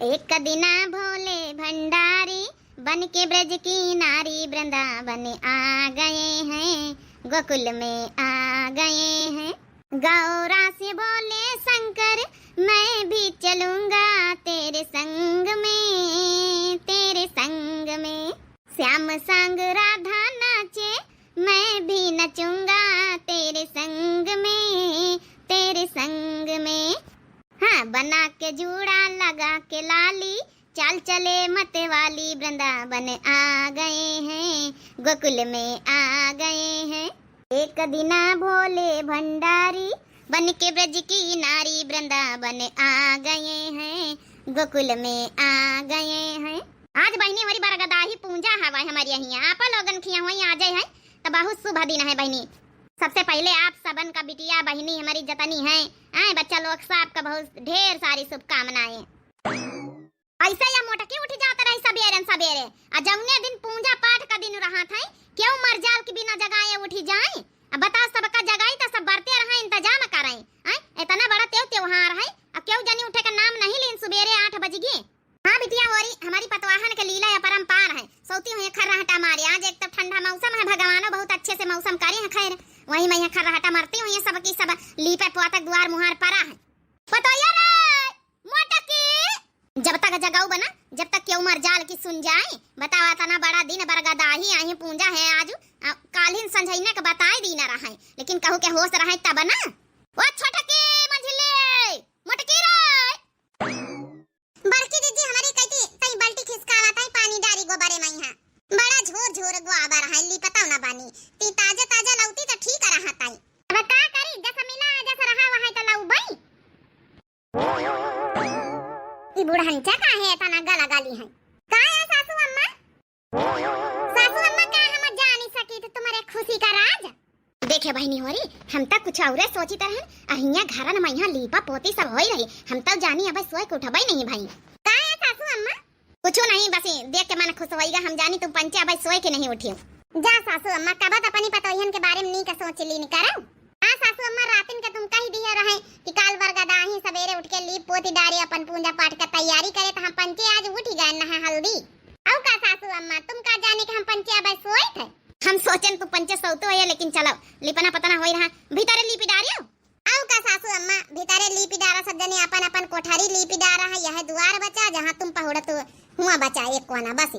एक दिना भोले भंडारी बन के ब्रज की नारी वृंदावन आ गए हैं, गोकुल में आ गए हैं। गौरा से बोले शंकर मैं भी चलूंगा तेरे संग में, तेरे संग में। श्याम संग राधा नाचे मैं भी नचूंगा तेरे संग में, तेरे संग में। हाँ, बना के जूड़ा लगा के लाली चाल चले मत वाली वृंदावन आ गए हैं, गोकुल में आ गए हैं। एक दिना भोले भंडारी बन के ब्रज की नारी वृंदावन आ गए हैं, गोकुल में आ गए हैं। आज बहनी हमारी बरगदाही पूजा हवा हमारी यहाँ आप लोगन खिया हुई आ जाए है तो बहुत शुभ दिन है बहनी। सबसे पहले आप सबन का बिटिया बहनी हमारी जतनी है, बच्चा लोग सबका बहुत ढेर सारी शुभकामनाएं। ऐसा या मोटकी उठ जाता रही सबेरे सबेरे आ जौने दिन पूजा पाठ का दिन रहा था क्यों मरजाल के बिना जगाए उठी जाए। अब बताओ सबका जगाई तो सब बरते रहा इंतजाम करें। इतना बड़ा त्योहार है अब क्यों जनी उठे का नाम नहीं लें सुबेरे 8 बजे। हाँ बिटिया हमारी पतवाहन का लीला या परंपार है, सोती हुई खर्राहटा मारे। आज एक तो ठंडा मौसम है, भगवान बहुत अच्छे से मौसम करे है। खैर वही मैं खर्राहटा मारती हुई सबकी सब लीपे पोतक द्वार मुहार परा है। पतोया रे मोटकी जब तक जगाऊ बना जब तक क्यों मरजाल की सुन जाए। बतावा तना बड़ा दिन बरगदाही आई पूजा है आज कालीन संझैने का बताए दीना रहा है, लेकिन कहू के होश रहा तब ना। वो छोटकी मंझले मोटकी रे बड़की दीदी हमारी कहती तई बाल्टी खिसकावत है पानी डारी गोबरे में यहां बड़ा झोर झोर गोबर है ली पता ना बानी ती ताजा ताजा लौती तो ठीक रहा ताई। अब का करी जैसा मिला जैसा रहा वहां तो लऊ बई। ई बुढ़हंचा का है तना गला गाली है का है सासू अम्मा। सासू अम्मा का हम जानी सकी तो तुम्हारे खुशी का राज देखे बहनी होरी। हम तक कुछ और सोची तरह अहिया घरन में यहां लीपा पोती सब होई रही, हम तक जानी अब सोए के उठबई नहीं भाई। का है सासू अम्मा कुछ नहीं बस देख के मन खुश होईगा। हम जानी तुम पंचे अब सोए के नहीं उठियो। जा सासू अम्मा कब तक अपनी पतोहियन के बारे में नी का सोच ली नहीं करो। हां सासू अम्मा रातिन के तुम कही दिया रहे कि काल बरगदाही सवेरे उठ के लीप पोती डारी अपन पूजा पाठ का तैयारी करे तो हम पंचे आज उठ ही गए ना हल्दी। औ का सासू अम्मा तुम का जाने के हम पंचे अब सोए थे। हम सोचन तू पंचे सोतो है लेकिन चलो लिपना पतना होई रहा भीतरे लीपी डारियो। औ का सासू अम्मा भीतरे लीपी डारा सब जने अपन अपन कोठारी लीपी डारा है। यह द्वार बचा जहां तुम पहुड़त हुआ बचा एक कोना बस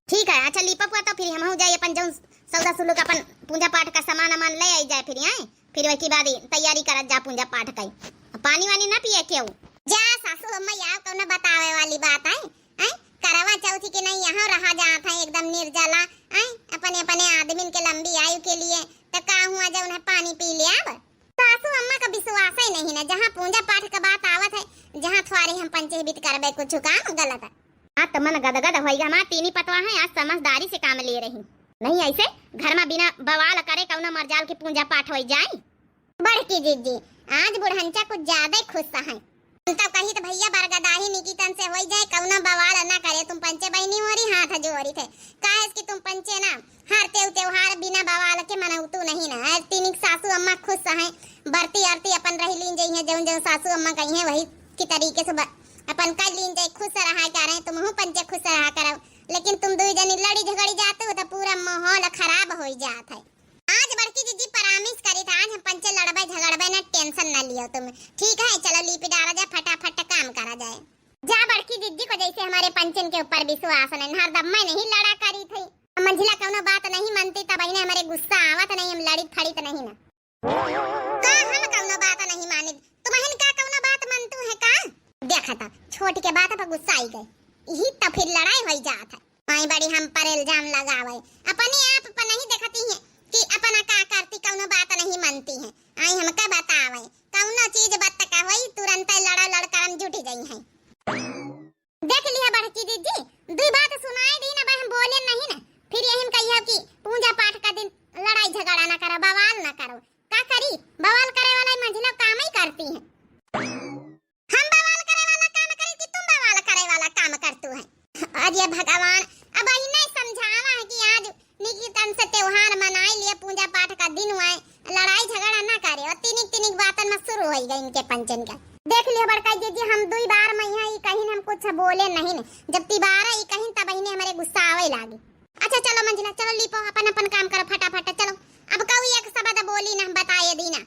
ठीक है। अच्छा लीपा पुआ तो फिर हम हो जाए अपन जो सौदा सुलूक अपन पूजा पाठ का सामान अमान ले आई जाए फिर वही के बाद तैयारी करत जा पूजा पाठ की। पानी वानी ना पिए क्यों जा सासू अम्मा यार कौन बतावे वाली बात है करवा चौथी के नहीं यहाँ रहा जात है एकदम निर्जला अपने अपने आदमी के लंबी आयु के लिए तो का हुआ जब उन्हें पानी पी लिया। अब सासू अम्मा का विश्वास ही नहीं ना जहाँ पूजा पाठ का बात आवत है जहाँ थोड़ी हम पंचेबित करबे कुछ काम गलत है। हाँ तो मन गदगद होइगा हमारा तीनी पतवा है आज समझदारी से काम ले रही नहीं ऐसे घर में बिना बवाल करे कौना मरजाल की पूजा पाठ हो जाए। बड़की जीजी आज बुढ़ंचा कुछ ज्यादा खुश है तो कहीं तो भैया बरगदाही निकितन से हो जाए कौना बवाल ना करे। तुम पंचे बहनी हो रही हाथ जोड़ी थे काहे कि तुम पंचे ना हर त्योहार बिना बवाल के मनाउतू नहीं ना। तीन सासू अम्मा खुश है बरती आरती अपन रही लीन जाइए जो जो सासू अम्मा कही है वही की तरीके से अपन कर लीन जाए खुश रहा करे। तुम हो पंचे खुश रहा करो लेकिन तुम दो जनी लड़ी झगड़ी जाते हो तो पूरा माहौल खराब हो जाता है। आज बड़की दीदी परामर्श करी था आज हम पंचे लड़बे झगड़बे ना टेंशन ना लियो तुम ठीक है। चलो लीपी डाला जाए फटाफट काम करा जाए। जा बड़की दीदी को जैसे हमारे पंचन के ऊपर विश्वास नहीं हर दम में नहीं लड़ा करी थी मंझिला कौनो बात नहीं मानती तब इन्हें हमारे गुस्सा आवत नहीं हम लड़ी फड़ी तो नहीं ना का हम कौनो बात नहीं मानी तुम्हें का कौनो बात मानतू है का देखा था छोटी के बात पर गुस्सा आई गई यही तो फिर लड़ाई हो जात है। माई बड़ी हम पर इल्जाम लगावे अपने आप पर नहीं देखती है कि अपना का करती कौनो बात नहीं मानती है। आई हमका बतावे कौनो चीज बात का होई तुरंत लड़ा लड़कर हम जुट गई है। देख लिया बड़की दीदी दो बात सुनाई दी ना हम बोले नहीं ना फिर यही कहियो कि पूजा पाठ का दिन लड़ाई झगड़ा ना करो बवाल ना करो का करी बवाल करे वाला मंझिला काम ही करती है। हम बवाल करे वाला काम करी कि तुम बवाल करे वाला काम करतू है। आज ये भगवान अब इन्हें समझावा है कि आज निकितन से त्योहार मनाई लिए पूजा पाठ का दिन हुआ लड़ाई झगड़ा ना करे और तीनिक बातन में शुरू हो गई इनके पंचन का। देख लियो बड़का जी हम 2 बार में यहाँ कहीं हम कुछ बोल बोले नहीं न जब तिबारा ई कहीं तब बहिनी हमारे गुस्सा आवे लागे। अच्छा चलो मंजिला चलो लीपो अपन अपन काम करो फटाफट चलो। अब कभी एक शब्द बोली ना बताए दीना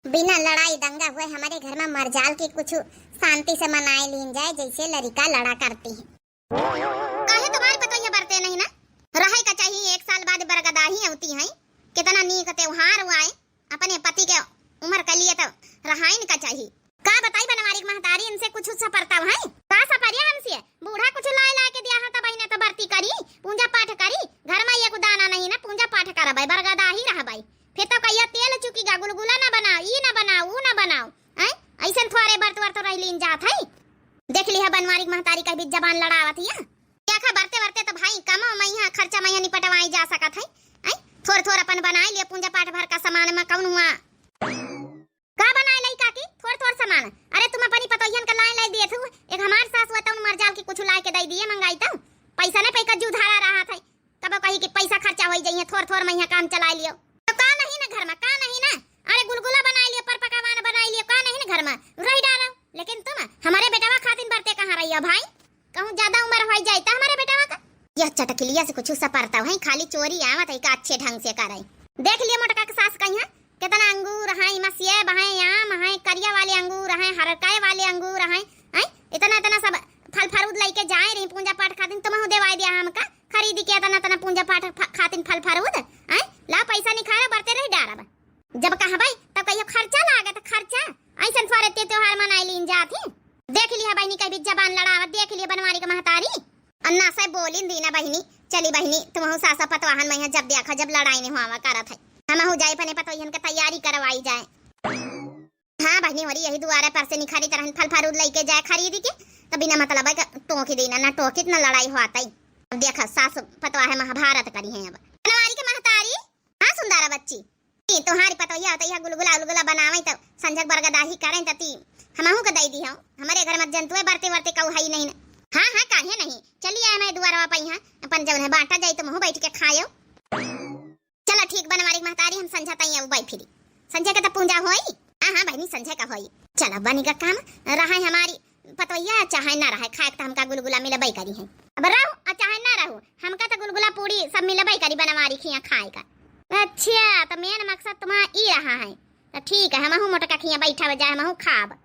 बिना लड़ाई दंगा हुए हमारे घर में मरजाल की कुछ शांति से मनाए लीन जाए जैसे लड़का लड़ा करती है। काहे तुम्हारे पतो ये बरते नहीं ना रहे का चाहिए 1 साल बाद बरगदाही होती है कितना नी का त्योहार हुआ है अपने पति के उम्र के लिए तो रहाइन का चाहिए। का बताई बनवारी महतारी इनसे कुछ सपरता है का सपरिया हमसे बूढ़ा कुछ लाए ला के दिया था बहिने तो भर्ती करी पूजा पाठ करी घर में एक दाना नहीं ना पूजा पाठ करबै बरगदाही रहबै फिर तो कहिया तेल चुकीगा गुलगुला ना बनाओ ई ना बनाओ ऊ ना बनाओ हैं ऐसे थोड़े बर्त तो रह लीन जात है। देख लिया बनवारी महतारी का भी जबान लड़ावत है क्या खा बरते बरते तो भाई कमा मैया खर्चा मैया निपटवाई जा सकत है थोड़ थोड़ अपन बनाए लिए पूजा पाठ भर का सामान में कौन हुआ का बनाए लई काकी थोड़ थोड़ सामान अरे तुम अपनी पतोहियन का लाइन लाई दिए थे एक हमार सास हुआ तो मरजाल की कुछ लाए के दे दिए मंगाई तो पैसा नहीं पैका जू धारा रहा था कब कही कि पैसा खर्चा हो जाइए थोड़ थोड़ महीना काम चला लियो तो का नहीं ना घर में का नहीं ना अरे गुलगुला बना लियो पर पकवान बना लियो का नहीं ना घर में रही डालो लेकिन तुम हमारे बेटावा खातिन बरते कहां रही हो भाई कहूं ज्यादा उम्र हो जाए तो हमारे बेटावा का यह चटकलिया से कुछ सपरता है खाली चोरी आवत है का अच्छे ढंग से करे। देख लियो मोटका के सास कहिया कितना अंगूर है मसिए बहाए आम है करिया वाले अंगूर है हरकाए वाले अंगूर है इतना इतना सब फल फरूद लेके जाए रही पूजा पाठ खातिन तुम देवाई दिया हमका खरीद के इतना इतना पूजा पाठ खातिन फल फरूद है ला पैसा निखारा बरते रही डारा जब कहबै तब कहियो खर्चा लागत खर्चा ऐसन थोड़े त्योहार मनाई लीन जाती। देख लिया बहनी का भी जबान लड़ावत देख लिया बनवारी का महतारी अन्ना से बोलिन दीना बहनी चली बहनी तुम सासा पतवाहन में जब देखा जब लड़ाई नहीं हुआ करत है हम हो जाए पने पतोहियन के तैयारी करवाई जाए। हां बहनी होरी यही दुआरे पर से निखारी तरह फल फरूद लेके जाए खरीद के तब बिना मतलब है टोकी देना ना टोकित ना लड़ाई होता ही। अब देखा सास पतवाह महाभारत करी है अब बनवारी के महतारी हां सुंदरा बच्ची तुम्हारी पतोहिया होता है गुलगुला उलगुला बनावे तो संजक बरगदाही करें तती हमहू के दई दी हूं हमारे घर में जंतुए बरते बरते कहू है नहीं ना हां हां काहे नहीं चलिए मैं दुआरवा पई हां अपन जब है बांटा जाई तो मुंह बैठ के खायो। चला ठीक बनवारी महतारी हम संझा तई अब फिरी संझा के तो पूजा होई हां हां बहनी संझा का होई चला बनी का काम रहा हमारी पतोहिया चाहे ना रहे खाए तो हमका गुलगुला मिलबई करी है अब रहो चाहे ना रहो हमका तो गुलगुला पूरी सब मिलबई करी बनवारी खिया खाए का। अच्छा तो मेन मकसद तुम्हारा ई रहा है तो ठीक है हमहू मोटका खिया बैठा हो जाए हमहू खाब।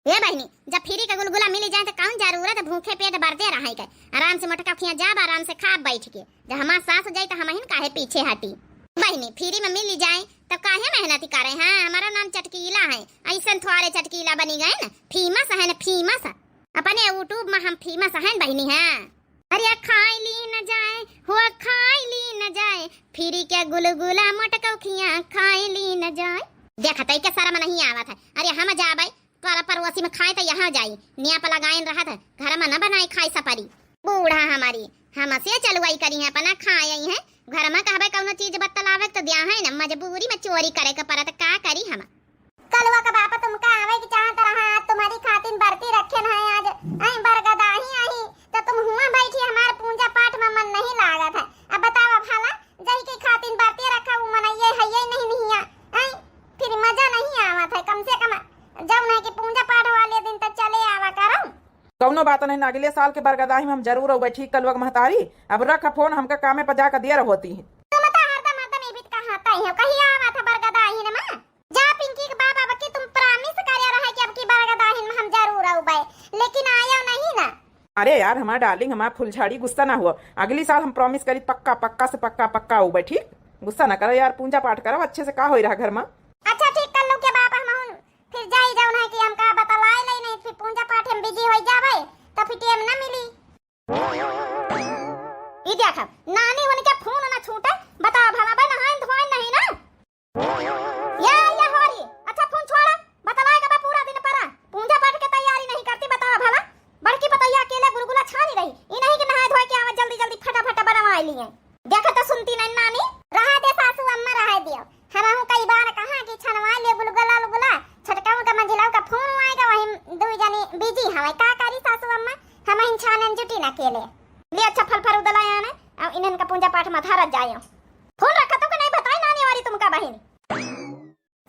ये बहनी जब फ्री का गुलगुला मिल जाए तो कौन जरूरत है भूखे पेट भरते रहे के आराम से मोटका खिया जाब आराम से खाब बैठ के जब हमार सास हो जाए तो हम काहे पीछे हटी बहनी फ्री में मिल जाए तो काहे मेहनत करे। हाँ हमारा नाम चटकीला है ऐसा थोड़े चटकीला बनी गए ना फेमस है ना फेमस अपने यूट्यूब में हम फेमस है बहनी है। अरे खाई ली न जाए हो खाई ली न जाए फ्री के गुलगुला मोटका खिया खाई ली न जाए देखा तई के शर्म नहीं आवत है। अरे हम जाबे पर पड़ोसी में खाए तो यहाँ जाई निया पला गायन रहा था घर में न बनाई खाई सपरी बूढ़ा हमारी हम से चलवाई करी है अपना खाए है घर में कहबे कौनो चीज बतलावे तो दिया है ना मजबूरी में चोरी करे के परत का करी हम कलवा का बापा तुमका आवे की चाहत रहा तुम्हारी खातिन बरती रखे न आज आई बरगदाही आई तो तुम हुआ बैठी हमार पूजा पाठ में मन नहीं लागत है। अब बतावा भला जही की खातिन बरती रखा वो मनइए है ये नहीं आई फिर मजा नहीं आवत है कम से कम जब नहीं कि पूजा पाठ वाले दिन तो चले आवा करो कौनो बात नहीं अगले साल के बरगदाही में हम जरूर आवे ठीक कलवा महतारी अब रख फोन हमका कामे पर जाकर दिया होती है तुम तो हरदम ये भी कहाता ही हो कहीं आवा था बरगदाही ने मां जा पिंकी के बाबा बकी तुम प्रॉमिस करया रहा कि अब की बरगदाही में हम जरूर आवे लेकिन आया नहीं ना। अरे यार हमारा डार्लिंग हमारा फुलझाड़ी गुस्सा ना हुआ अगली साल हम प्रॉमिस करी पक्का पक्का से पक्का आवे ठीक गुस्सा ना करो यार पूजा पाठ करो अच्छे से का होई रहा घर में। अच्छा ठीक कर लो के बाबा हम फिर जाई जाऊ ना कि हमका बतलाए ले नहीं फिर पूजा पाठ में बिजी हो जावे तो फिर टाइम ना मिली। ई देखा नानी होने के फोन ना छूटे बता भला बे नहाई धोई नहीं ना या हो रही अच्छा फोन छोड़ा बतलाएगा बा पूरा दिन परा पूजा पाठ के तैयारी नहीं करती बता भला बड़की पतैया अकेले गुलगुला छानी रही ई नहीं कि नहाए धोए के आवे जल्दी जल्दी फटाफट बनवा लिए देखा तो सुनती नहीं नानी रहा दे सासू अम्मा रहा दियो हम कई बार कहा कि छनवा ले गुलगुला गुलगुला छटकाऊ का मंजिलाऊ का फोन आएगा वही दो जने बिजी हवे का करी सासू अम्मा हम इन छानन जुटी ना केले ले अच्छा फल फरूद लाया ना अब इनन का पूजा पाठ में धरत जायो फोन रखा तो नहीं बताई नानी वाली तुमका बहन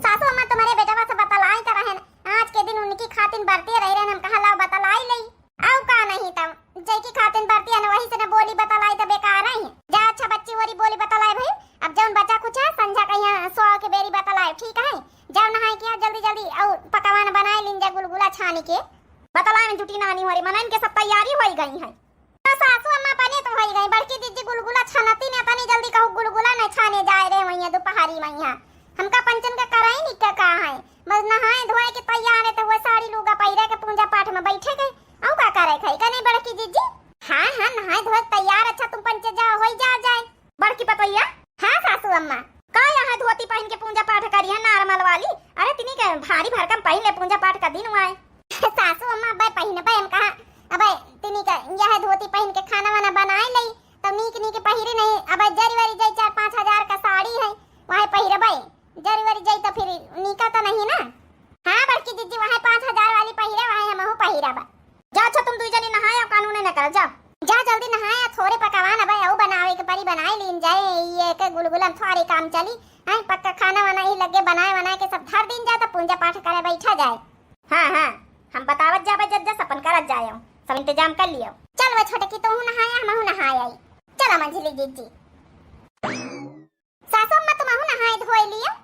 सासू अम्मा तुम्हारे बेटवा से बतलाई त रहन आज के दिन उनकी खातिन बरती रह रहे हम कहा लाओ बतलाई ले आओ का नहीं हो रही, मना इनके सब तैयारी हो गई है। तो सासू अम्मा बने तो हो गई, बड़की दीदी गुलगुला छानती ने तनी जल्दी कहू गुलगुला नहीं छाने जाए रे वहीं दोपहरी वहीं हमका पंचन का कराई नहीं क्या कहा है, बस नहाए धोए के तैयार है तो वो साड़ी लूगा पहिरे के पूजा पाठ में बैठे गए औ का करे खाई का नहीं बड़की दीदी। हां हां नहाए धोए तैयार, अच्छा तुम पंचे जाओ होई जाए बड़की पतैया। हां सासू अम्मा का यहाँ धोती पहन के पूजा पाठ करी है नॉर्मल वाली, अरे तिनी के भारी भरकम पहन ले पूजा पाठ का दिन हुआ है। सासू अम्मा बे पहने बे हम कहा अबे तिनी का यह धोती पहन के खाना वाना बनाए लई तब नीक पहिरे नहीं, अबे जरीवारी जाई 4-5 हजार का साड़ी है वहां पहिरे बे जरीवारी जाई तो फिर नीका तो नहीं ना। हां बड़की दीदी वहां 5000 वाली पहिरे वहां हमहु पहिरा बा। जा अच्छा तुम दुई जनी नहाया कानून न कर जा जा जल्दी नहाया, थोड़े पकवान अबे औ बनावे के परी बनाए लीन जाए, ये के गुलगुलन थोड़ी काम चली है, पक्का खाना वाना ही लगे बनाए के सब धर दिन जा तो पूजा पाठ करे बैठा जाए। हां हां हम बतावत जाबे जज अपन करत जायो, सब इंतजाम कर लियो। चल वो छोटे की तो हूं नहाया हमहु नहाया आई, चला मंझली दीदी। सासू अम्मा तुम हूं नहाए धोए लियो,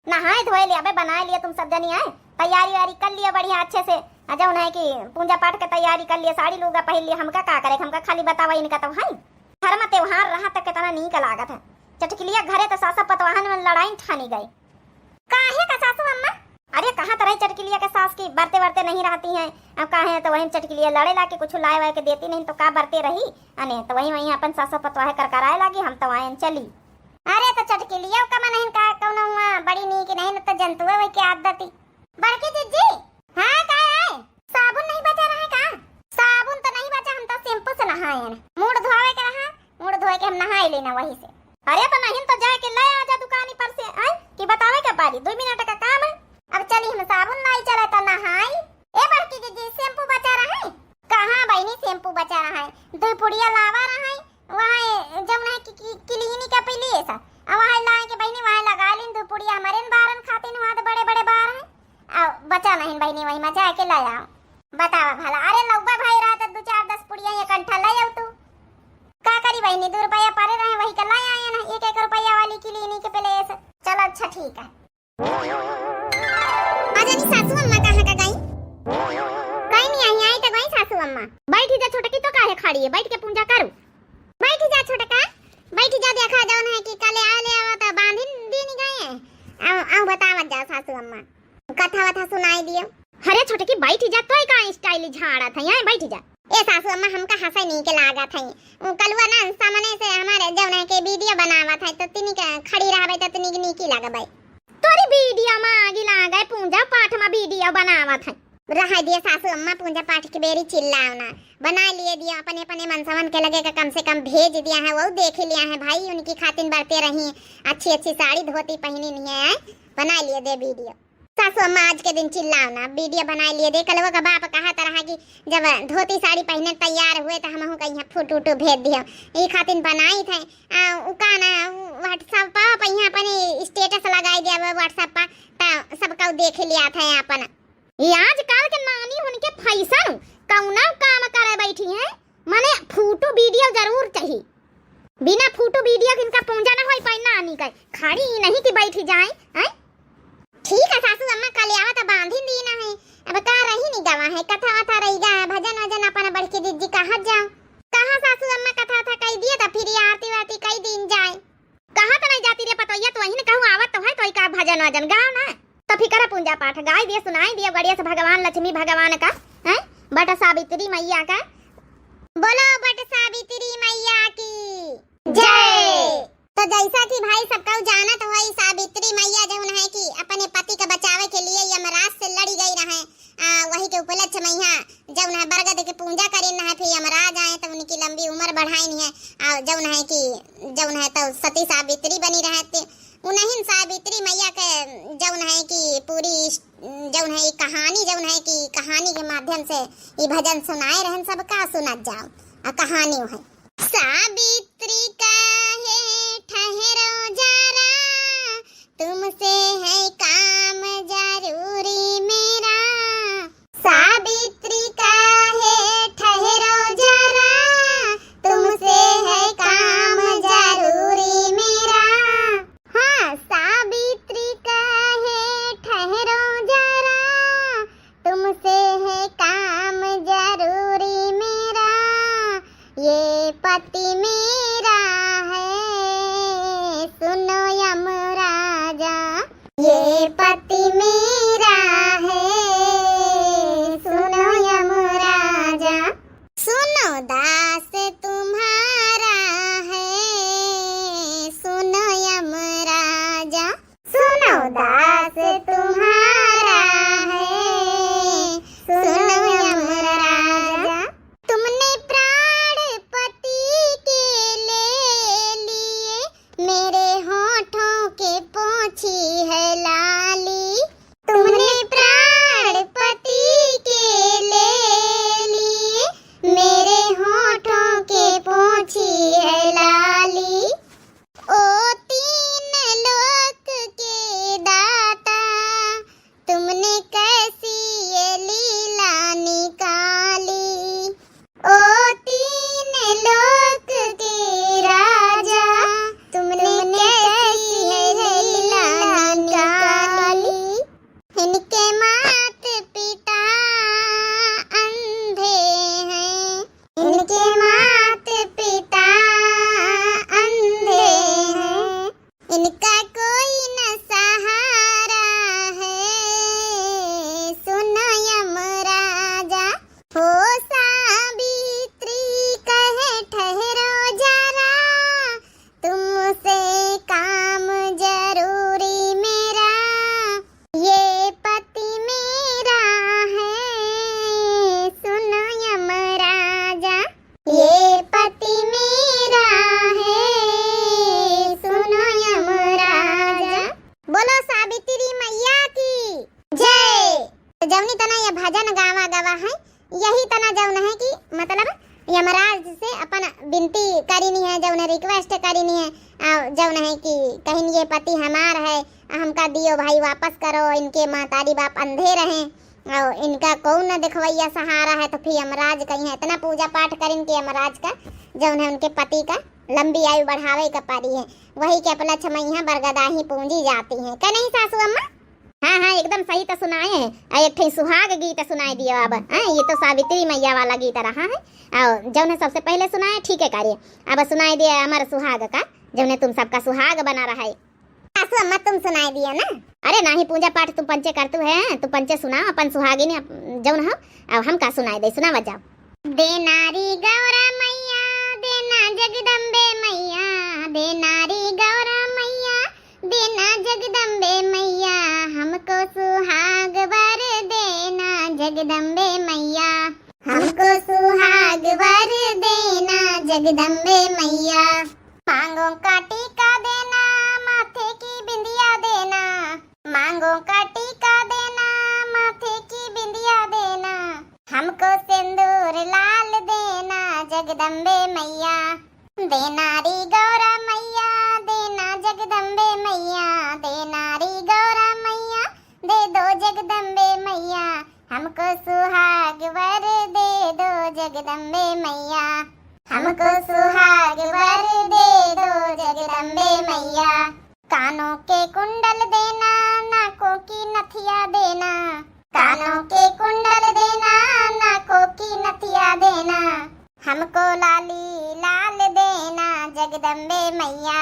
नहाए धोए लिया अबे बनाए लिया, तुम सब जनी आए तैयारी वारी कर लिया बढ़िया अच्छे से, अजौ नहीं कि पूजा पाठ के तैयारी कर लिया, साड़ी लूगा पहन लिया, हमका का करे, हमका खाली बतावा इनका तो है घर में त्योहार रहा तक कितना नीक लागत है। चटकिलिया घरे तो सासा पतवाहन में लड़ाई ठानी गई काहे का सासू अम्मा, अरे कहां तरह चटकिलिया के सास की बरते बरते नहीं रहती हैं, अब कहा है तो वहीं चटकिलिया लड़े ला के कुछ लाए वाए के देती नहीं तो का बरते रही अने तो वहीं अपन सासा पतवाहे कर कराए लागी, हम तो आयन चली। अरे तो चटकिलिया का मन नहीं का कौनो बड़ी नी की नहीं तो जंतुए वही के आदती। बड़की दीदी हां का है साबुन नहीं बचा रहा है का, साबुन तो नहीं बचा, हम तो शैम्पू से नहाए हैं, मूड धोए के रहा मूड धोए के हम नहाए लेना वही से। अरे तो नहीं तो जाए के ले आ जा दुकानी पर से आई कि बतावे के पारी 2 मिनट का काम है। अब चली हम साबुन लाई चला तो नहाई। ए बड़की दीदी शैम्पू बचा रहा है कहां बहनी, शैम्पू बचा रहा है 2 पुड़िया लावा रहा है वहां जमुना की क्लिनिक पे लिए सा वहां लाए के बहनी वहां लगा लेन 2 पुड़िया हमारे बारन खाते वहां तो बड़े बड़े बार हैं बचा नहीं बहनी वही में जाके ले आओ बतावा भला। अरे लौबा भाई रात 2-4-10 पुड़िया ये कंठा ले आओ तू का करी बहनी 2 रुपया पड़े रहे वही का ले आए ना 1-1 रुपया वाली क्लिनिक पे ले से। चलो अच्छा ठीक है। अजनी सासू अम्मा कहां का गई, कहीं नहीं आई तो गई सासू अम्मा। बैठी जा छोटकी तो काहे खड़ी है, बैठ के पूजा करू, बैठ जा छोटका बैठ जा, देखा जाओ ना कि कल आले आवा तो बांधिन देनी गए हैं आओ बतावत जा सासू अम्मा कथा वथा सुनाई दियो। अरे छोटकी बैठ जा तो का स्टाइल झाड़ा था यहां बैठ जा। ए सासू अम्मा हमका हंसा नहीं के लागा था कलवा ना सामने से हमारे जवना के वीडियो बनावा था तो तिनी का खड़ी रहबे तो तिनी की नीकी लागा भाई तोरी वीडियो में आगे लागा पूजा पाठ में वीडियो बनावा था रहा दिया सासू अम्मा पूजा पाठ के बेरी चिल्लाओ ना बना लिए दिया अपने अपने मनसवन के लगे का कम से कम भेज दिया है वो देख लिया है भाई उनकी खातिन बढ़ते रही अच्छी अच्छी साड़ी धोती पहनी नहीं है बना लिए दे वीडियो। सासू अम्मा आज के दिन चिल्लाओ ना वीडियो बना लिए दे कलवा का बाप कहा तरह की जब धोती साड़ी पहने तैयार हुए तो हम कहीं फोटो भेज दियो ये खातिन बनाई थे उका ना व्हाट्सएप पर यहाँ अपने स्टेटस लगाई दिया व्हाट्सएप पर सबका देख लिया था अपन ये आजकल के नानी उनके फैशन कौना काम करे बैठी है माने फोटो वीडियो जरूर चाहिए, बिना फोटो वीडियो इनका पूजा ना होई पाई नानी का खड़ी नहीं कि बैठी जाए हैं। ठीक है सासू अम्मा कल आवा तो बांधी दी ना है अब का रही नहीं गवा है कथा वथा रही जा भजन वजन अपन बड़की दीदी कहां जाओ कहां सासू अम्मा कथा वथा कह दिए तो फिर आरती वारती कई दिन जाए कहां तो नहीं जाती रे पतोइया तो वही ने कहूं आवत तो है तो का भजन वजन गाओ ना तो फिर पूजा पाठ गाय दिए सुनाई दिए बढ़िया से भगवान लक्ष्मी भगवान का हैं बट सावित्री मैया का बोलो बट सावित्री मैया की जय। तो जैसा कि भाई सबका जानत हो सावित्री मैया जो है कि अपने पति का बचावे के लिए यमराज से लड़ी गई रहे वही के उपलक्ष्य मैया जब है बरगद की पूजा करी है फिर यमराज आए तो उनकी लंबी उम्र बढ़ाई है और जब है कि जब है तो सती सावित्री बनी रहती उन्हीं सावित्री मैया के जौन है कि पूरी जौन है कहानी जौन है कि कहानी के माध्यम से ये भजन सुनाए रहन सबका सुनत जाओ कहानी है। सावित्री काहे ठहरो जरा तुमसे है काम जरूरी मेरा सावित्री काहे ठहरो जरा तुमसे है काम जरूरी मेरा हाँ सावित्री काहे ठहरो जरा तुमसे है काम जरूरी पति मेरा है सुनो यमराजा, ये पति मेरा है सुनो यमराजा, सुनो दास तुम्हारा है सुनो यमराजा, सुनो दास तुम्हारा है सुनो यमराजा, तुमने प्राण पति के ले लिए, मेरे होठों के पोंछी है लाली, तुमने प्राण पति के ले लिए, मेरे होठों के पोंछी है लाली, ओ तीन लोक के दाता, तुमने कैसी ये लीला निकाली, ओ तीन लोक के राजा, तुमने कैसी ये लीला निकाली, इनके मात पिता अंधे हैं, इनके मात पिता अंधे हैं, इनका कोई न सहारा है सुनो यमराजा, हो सावित्री कहे ठहरो जरा, तुमसे काम जरूरी मेरा, ये पति मेरा है सुनो यमराजा, ये पति मेरा है सुनो यमराजा, बोलो सावित्री मैया की जय। तो जवनी तना ये भजन गावा गवा है, यही तना जौन है कि मतलब यमराज से अपन विनती करीनी है, जौन रिक्वेस्ट करीनी है, जौन है कि कहीं ये पति हमार है, हमका दियो भाई वापस करो, इनके महतारी बाप अंधे रहे और इनका कौन न दिखवैया सहारा है, तो फिर यमराज कहीं है इतना पूजा पाठ करें कि यमराज का जौन है उनके पति का लंबी आयु बढ़ावे का पारी है, वही के अपना छमैया बरगदाही पूंजी जाती है, क्या नहीं सासू अम्मा? हाँ हाँ एकदम सही तो सुनाए हैं, एक सुहाग गीत सुनाई दियो अब, ये तो सावित्री मैया वाला गीत रहा है, और जौन सबसे पहले सुनाए ठीक है कार्य, अब सुनाई दिया हमारा सुहाग का, जौन तुम सबका सुहाग बना रहा है, सासू अम्मा तुम सुनाई दिया ना, अरे नाही पूजा पाठ तुम पंचे करतु है, तुम पंचे सुनाओ अपन सुहागिनी जौन हो, अब हम का सुनाई दे, सुना बजाओ। दे नारी गौरा मैया देना जगदम्बे मैया, दे नारी गौरा मैया देना जगदम्बे मैया, हमको सुहाग वर देना जगदम्बे मैया, हमको सुहाग वर देना जगदम्बे मैया, मांगों का टीका देना माथे की बिंदिया देना, मांगों का टीका देना माथे की बिंदिया देना, हमको सिंदूर लाल देना जगदम्बे मैया, दे नारी गौरा मैया देना जगदम्बे मैया, दे नारी गौरा मैया दे दो जगदम्बे मैया, हमको सुहाग वर दे दो जगदम्बे मैया, हमको सुहाग वर दे दो जगदम्बे मैया, कानों के कुंडल देना नाकों की नथिया देना, कानों के कुंडल देना नाकों की नथिया देना, हमको लाली लाल देना जगदम्बे मैया,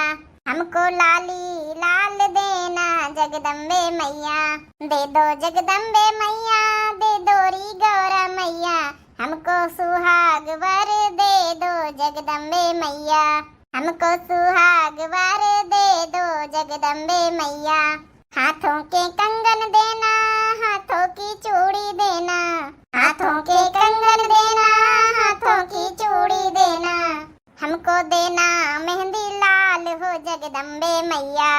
हमको लाली लाल देना जगदम्बे मैया, दे दो जगदम्बे मैया दे दो री गौरा मैया, हमको सुहाग वर दे दो जगदम्बे मैया, हमको सुहाग वर दे दो जगदम्बे मैया, हाथों के कंगन देना हाथों की चूड़ी देना, हाथों के कंगन देना हाथों की चूड़ी देना, हमको देना मेहंदी लाल हो जगदम्बे मैया,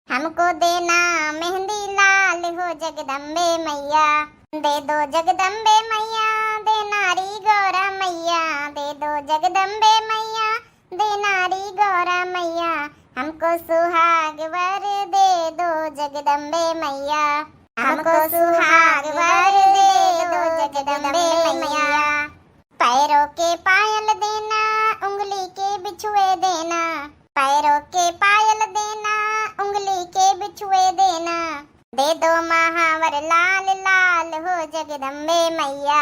हमको देना मेहंदी लाल हो जगदम्बे मैया, दे दो जगदम्बे मैया दे नारी गौरा मैया, दे दो जगदम्बे मैया दे नारी गौरा मैया, हमको सुहाग वर दे दो जगदम्बे मैया, हमको सुहाग वर दे दो जगदम्बे मैया, पैरों के पायल देना उंगली के बिछुए देना, पैरों के पायल देना उंगली के बिछुए देना, दे दो महावर लाल लाल हो जगदम्बे मैया,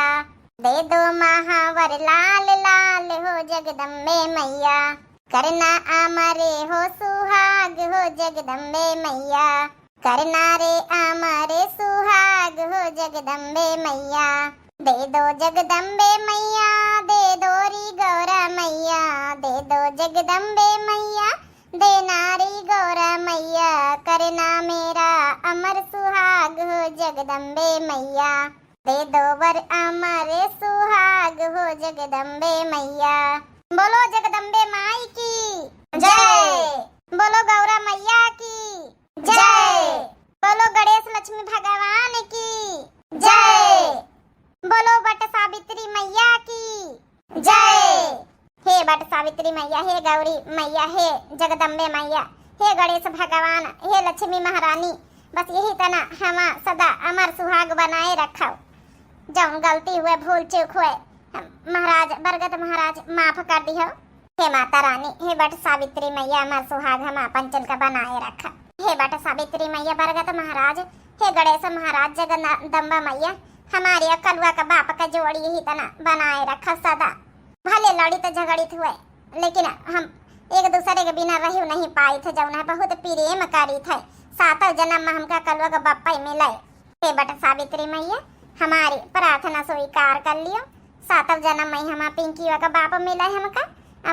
दे दो महावर लाल लाल हो जगदम्बे मैया, करना आमरे हो सुहाग हो जगदम्बे मैया, करना रे आमरे सुहाग हो जगदम्बे मैया। दे दो जगदम्बे मैया, दे दो री गौरा मैया, दे दो जगदम्बे मैया, दे नारी गौरा मैया, करना मेरा अमर सुहाग हो जगदम्बे मैया, दे दो वर अमर सुहाग हो जगदम्बे मैया। बोलो जगदम्बे माई की जय, बोलो गौरा मैया की जय, बोलो गणेश लक्ष्मी भगवान की जय, बोलो बट सावित्री मैया की जय। हे बट सावित्री मैया, हे गौरी मैया, हे जगदम्बे मैया, हे गणेश भगवान, हे लक्ष्मी महारानी, बस यही तना हम सदा अमर सुहाग बनाए रखो। जौन गलती हुए भूल चूक हुए महाराज बरगद महाराज माफ कर दियो। हे माता रानी, हे बट सावित्री मैया, अमर सुहाग हम पंचन का बनाए रखा। हे बट सावित्री मैया, बरगद महाराज, हे गणेश महाराज, जगदम्बा मैया, हमारे कलुआ का बाप का जोड़ी ही तना बनाए रखा सदा। भले लड़ी तो झगड़ित हुए, लेकिन हम एक दूसरे के बिना रही नहीं पाई थे। जौन है बहुत प्रेम करी थे, सातों जन्म में हमका कलुआ का बापा ही मिले। हे बट सावित्री मैया, हमारी प्रार्थना स्वीकार कर लियो। सातों जन्म में हम पिंकी का बाप मिला हमका।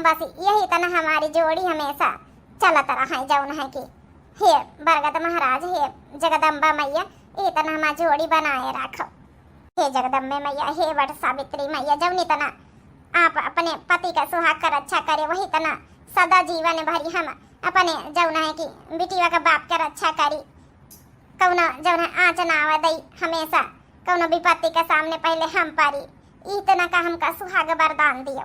बस यही तना हमारी जोड़ी हमेशा चलत रहे। जौन है कि हे बरगद महाराज, हे जगदम्बा मैया, ये तना हमारी जोड़ी बनाए रखो। हे जगदम्बे मैया, हे बट सावित्री मैया, जौनी तना आप अपने पति का सुहाग कर रक्षा करे, वही तना सदा जीवन भरी हम अपने जौन है कि बिटिया का बाप का रक्षा करी। कौनो जौन है आँच ना आवे दई, हमेशा कौनो विपत्ति के सामने पहले हम पारी। इतना का हमका सुहाग वरदान दियो।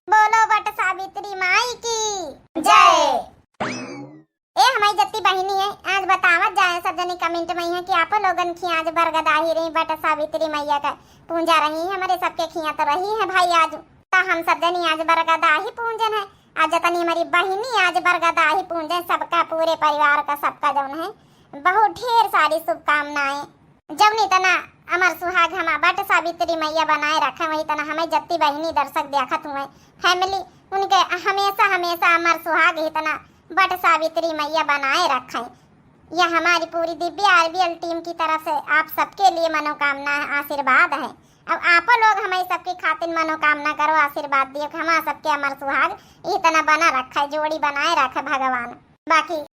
बोलो बट सावित्री माई की जय। ए हमारी जत्ती बहिनी है, आज बतावत जाए सब जनी कमेंट में है कि आप लोगन की आज बरगद आ ही रही, बट सावित्री मैया का पूजा रही, हमारे सबके खिया तो रही है भाई। आज तो हम सब जनी आज बरगद आ ही पूजन है। आज जतनी हमारी बहिनी आज बरगद आ ही पूजन, सबका पूरे परिवार का सबका जौन है बहुत ढेर सारी शुभकामनाएं। जौनी तना अमर सुहाग हम बट सावित्री मैया बनाए रखे, वही तना हमें जत्ती बहिनी दर्शक देखत हुए फैमिली उनके हमेशा हमेशा अमर सुहाग ही तना बट सावित्री मैया बनाए रखे। यह हमारी पूरी दिव्य आरबीएल टीम की तरफ से आप सबके लिए मनोकामना आशीर्वाद है। अब आप लोग हमें सबके खातिर मनोकामना करो, आशीर्वाद दियो कि हमारा सबके अमर सुहाग इतना बना रखा है, जोड़ी बनाए रखे भगवान। बाकी